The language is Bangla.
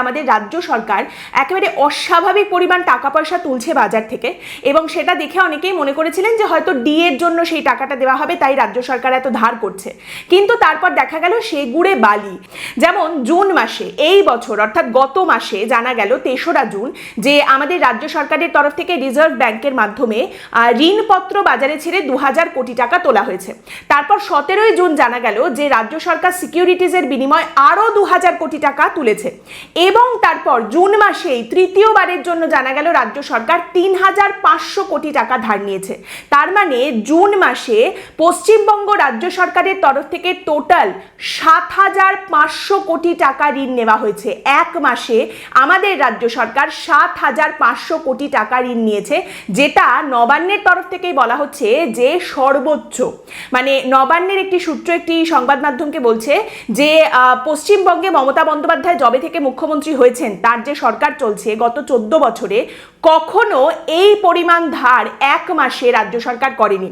আমাদের রাজ্য সরকার একেবারে অস্বাভাবিক পরিমাণ টাকা পয়সা তুলছে বাজার থেকে, এবং সেটা দেখে অনেকেই মনে করেছিলেন যে হয়তো ডিএর জন্য সেই টাকাটা দেওয়া হবে, তাই রাজ্য সরকার এত ধার করছে। কিন্তু তারপর দেখা গেল সে গুড়ে বালি। যেমন জুন মাসে এই বছর অর্থাৎ গত মাসে জানা গেল ৩রা জুন যে আমাদের রাজ্য সরকারের তরফ থেকে রিজার্ভ ব্যাংকের মাধ্যমে ঋণপত্র বাজারে ছেড়ে ২০০০ কোটি টাকা তোলা হয়েছে। তারপর ১৭ই জুন জানা গেল যে রাজ্য সরকার সিকিউরিটিজের বিনিময়ে আরও ২০০০ কোটি টাকা তুলেছে, এবং তারপর জুন মাসেই তৃতীয়বারের জন্য জানা গেল রাজ্য সরকার ৩৫০০ কোটি টাকা ধার নিয়েছে। তার মানে জুন মাসে পশ্চিমবঙ্গ রাজ্য সরকারের তরফ থেকে টোটাল ৭৫০০ কোটি টাকা ঋণ নেওয়া হয়েছে। এক মাসে আমাদের রাজ্য সরকার ৭৫০০ কোটি টাকা ঋণ নিয়েছে, যেটা নবান্নের তরফ থেকেই বলা হচ্ছে যে সর্বোচ্চ। মানে নবান্নের একটি সূত্র একটি সংবাদ মাধ্যমকে বলছে যে পশ্চিমবঙ্গে মমতা বন্দ্যোপাধ্যায় যবে থেকে মুখ্যমন্ত্রী হয়েছেন, তার যে সরকার চলছে গত 14 বছরে কখনো এই পরিমাণ ধার এক মাসে রাজ্য সরকার করেনি।